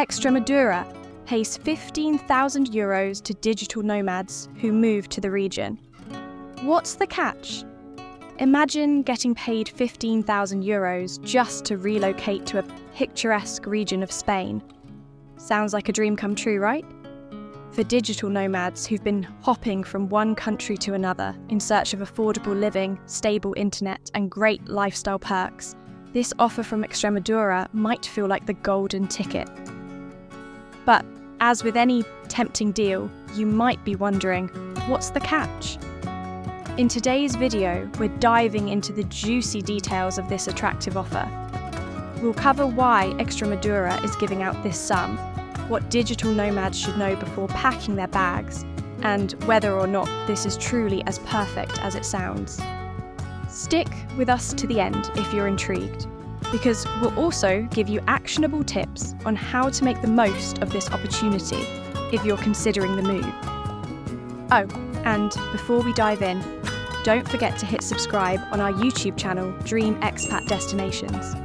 Extremadura pays €15,000 to digital nomads who move to the region. What's the catch? Imagine getting paid €15,000 just to relocate to a picturesque region of Spain. Sounds like a dream come true, right? For digital nomads who've been hopping from one country to another in search of affordable living, stable internet, and great lifestyle perks, this offer from Extremadura might feel like the golden ticket. But as with any tempting deal, you might be wondering, what's the catch? In today's video, we're diving into the juicy details of this attractive offer. We'll cover why Extremadura is giving out this sum, what digital nomads should know before packing their bags, and whether or not this is truly as perfect as it sounds. Stick with us to the end if you're intrigued, because we'll also give you actionable tips on how to make the most of this opportunity if you're considering the move. Oh, and before we dive in, don't forget to hit subscribe on our YouTube channel, Dream Expat Destinations.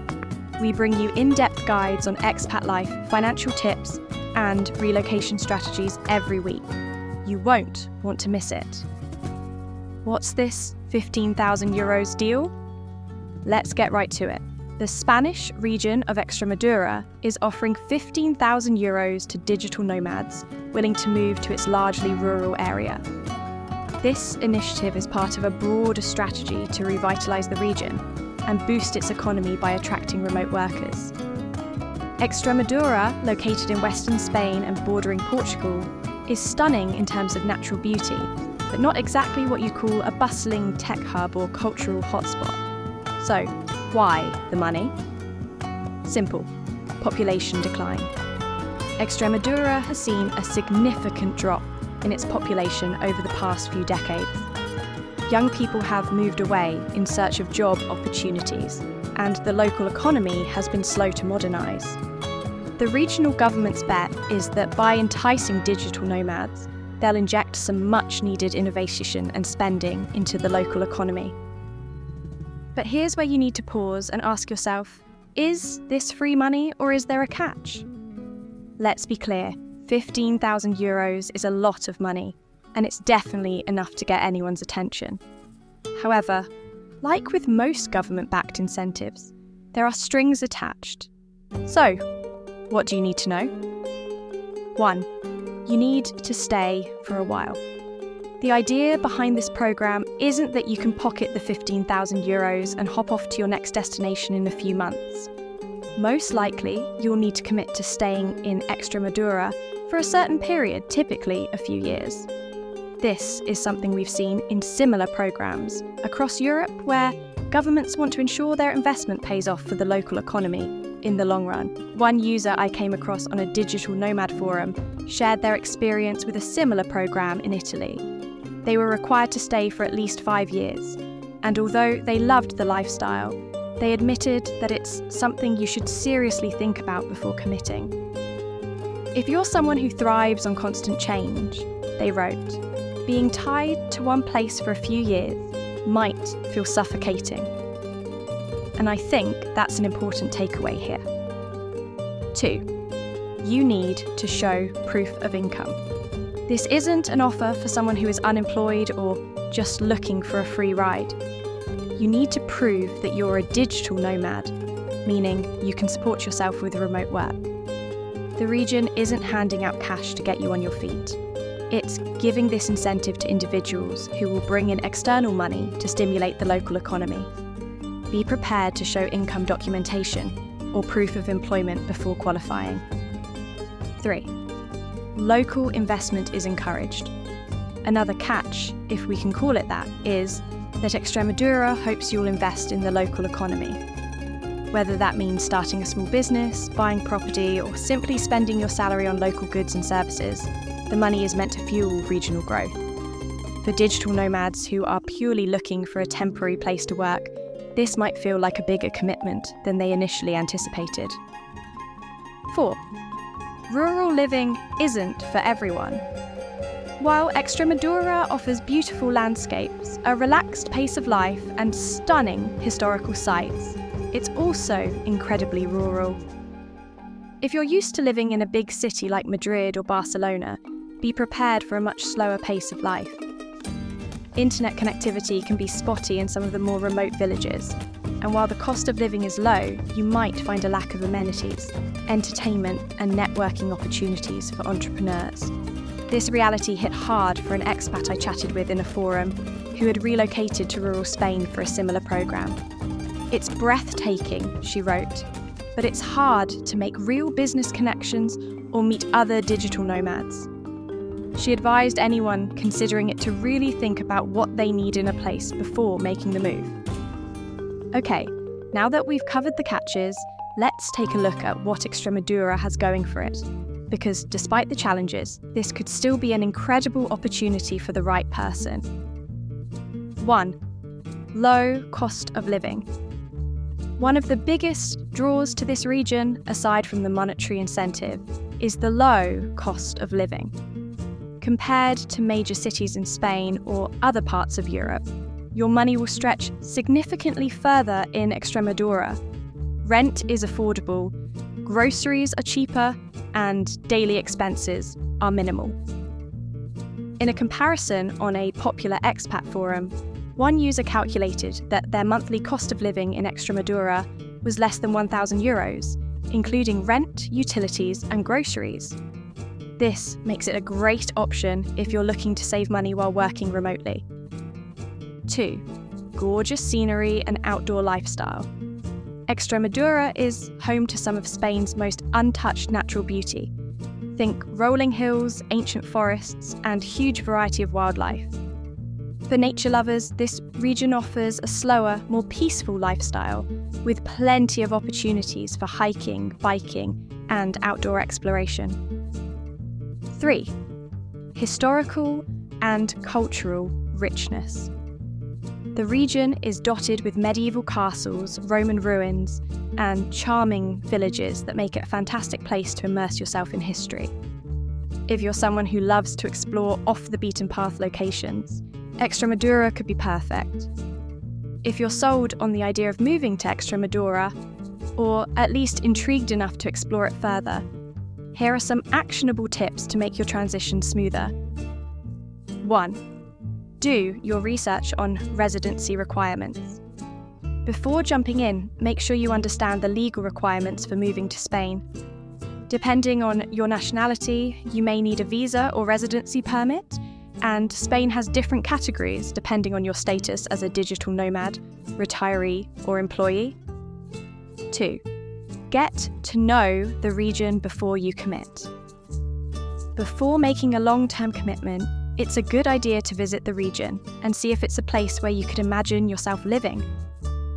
We bring you in-depth guides on expat life, financial tips, and relocation strategies every week. You won't want to miss it. What's this €15,000 deal? Let's get right to it. The Spanish region of Extremadura is offering €15,000 to digital nomads willing to move to its largely rural area. This initiative is part of a broader strategy to revitalise the region and boost its economy by attracting remote workers. Extremadura, located in western Spain and bordering Portugal, is stunning in terms of natural beauty, but not exactly what you'd call a bustling tech hub or cultural hotspot. So, why the money? Simple: population decline. Extremadura has seen a significant drop in its population over the past few decades. Young people have moved away in search of job opportunities, and the local economy has been slow to modernise. The regional government's bet is that by enticing digital nomads, they'll inject some much-needed innovation and spending into the local economy. But here's where you need to pause and ask yourself, is this free money or is there a catch? Let's be clear, €15,000 is a lot of money, and it's definitely enough to get anyone's attention. However, like with most government-backed incentives, there are strings attached. So, what do you need to know? 1. You need to stay for a while. The idea behind this program isn't that you can pocket the €15,000 and hop off to your next destination in a few months. Most likely, you'll need to commit to staying in Extremadura for a certain period, typically a few years. This is something we've seen in similar programs across Europe where governments want to ensure their investment pays off for the local economy in the long run. One user I came across on a digital nomad forum shared their experience with a similar program in Italy. They were required to stay for at least 5 years, and although they loved the lifestyle, they admitted that it's something you should seriously think about before committing. If you're someone who thrives on constant change, they wrote, being tied to one place for a few years might feel suffocating. And I think that's an important takeaway here. 2. You need to show proof of income. This isn't an offer for someone who is unemployed or just looking for a free ride. You need to prove that you're a digital nomad, meaning you can support yourself with remote work. The region isn't handing out cash to get you on your feet. It's giving this incentive to individuals who will bring in external money to stimulate the local economy. Be prepared to show income documentation or proof of employment before qualifying. 3. Local investment is encouraged. Another catch, if we can call it that, is that Extremadura hopes you'll invest in the local economy. Whether that means starting a small business, buying property, or simply spending your salary on local goods and services, the money is meant to fuel regional growth. For digital nomads who are purely looking for a temporary place to work, this might feel like a bigger commitment than they initially anticipated. 4. Rural living isn't for everyone. While Extremadura offers beautiful landscapes, a relaxed pace of life, and stunning historical sites, it's also incredibly rural. If you're used to living in a big city like Madrid or Barcelona, be prepared for a much slower pace of life. Internet connectivity can be spotty in some of the more remote villages, and while the cost of living is low, you might find a lack of amenities, entertainment, and networking opportunities for entrepreneurs. This reality hit hard for an expat I chatted with in a forum who had relocated to rural Spain for a similar program. "It's breathtaking," she wrote, "but it's hard to make real business connections or meet other digital nomads." She advised anyone considering it to really think about what they need in a place before making the move. Okay, now that we've covered the catches, let's take a look at what Extremadura has going for it. Because despite the challenges, this could still be an incredible opportunity for the right person. 1. Low cost of living. One of the biggest draws to this region, aside from the monetary incentive, is the low cost of living. Compared to major cities in Spain or other parts of Europe, your money will stretch significantly further in Extremadura. Rent is affordable, groceries are cheaper, and daily expenses are minimal. In a comparison on a popular expat forum, one user calculated that their monthly cost of living in Extremadura was less than €1,000, including rent, utilities, and groceries. This makes it a great option if you're looking to save money while working remotely. 2. Gorgeous scenery and outdoor lifestyle. Extremadura is home to some of Spain's most untouched natural beauty. Think rolling hills, ancient forests, and huge variety of wildlife. For nature lovers, this region offers a slower, more peaceful lifestyle with plenty of opportunities for hiking, biking, and outdoor exploration. 3. Historical and cultural richness. The region is dotted with medieval castles, Roman ruins, and charming villages that make it a fantastic place to immerse yourself in history. If you're someone who loves to explore off-the-beaten-path locations, Extremadura could be perfect. If you're sold on the idea of moving to Extremadura, or at least intrigued enough to explore it further, here are some actionable tips to make your transition smoother. 1. Do your research on residency requirements. Before jumping in, make sure you understand the legal requirements for moving to Spain. Depending on your nationality, you may need a visa or residency permit, and Spain has different categories depending on your status as a digital nomad, retiree, or employee. 2. Get to know the region before you commit. Before making a long-term commitment, it's a good idea to visit the region and see if it's a place where you could imagine yourself living.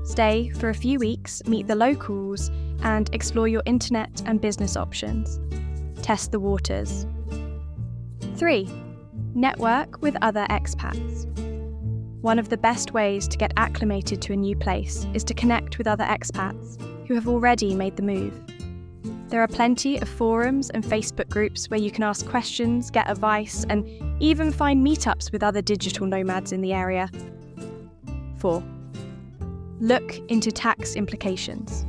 Stay for a few weeks, meet the locals, and explore your internet and business options. Test the waters. 3. Network with other expats. One of the best ways to get acclimated to a new place is to connect with other expats who have already made the move. There are plenty of forums and Facebook groups where you can ask questions, get advice, and even find meetups with other digital nomads in the area. 4. Look into tax implications.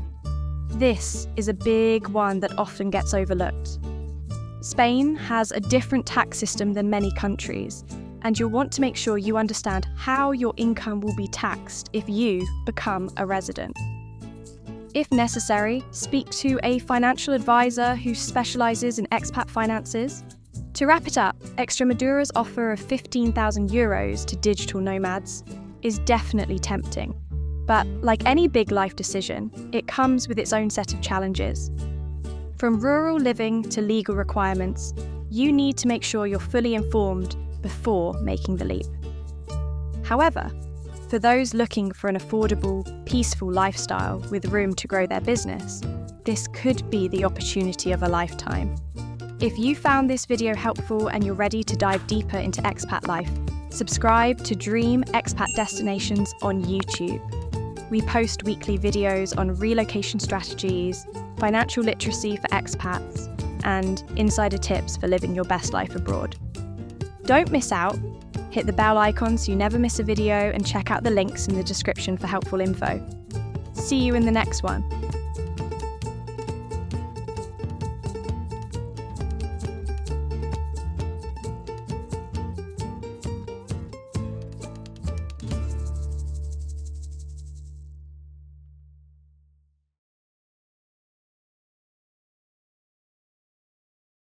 This is a big one that often gets overlooked. Spain has a different tax system than many countries, and you'll want to make sure you understand how your income will be taxed if you become a resident. If necessary, speak to a financial advisor who specialises in expat finances. To wrap it up, Extremadura's offer of €15,000 to digital nomads is definitely tempting. But like any big life decision, it comes with its own set of challenges. From rural living to legal requirements, you need to make sure you're fully informed before making the leap. However, for those looking for an affordable, peaceful lifestyle with room to grow their business, this could be the opportunity of a lifetime. If you found this video helpful and you're ready to dive deeper into expat life, subscribe to Dream Expat Destinations on YouTube. We post weekly videos on relocation strategies, financial literacy for expats, and insider tips for living your best life abroad. Don't miss out. Hit the bell icon so you never miss a video and check out the links in the description for helpful info. See you in the next one.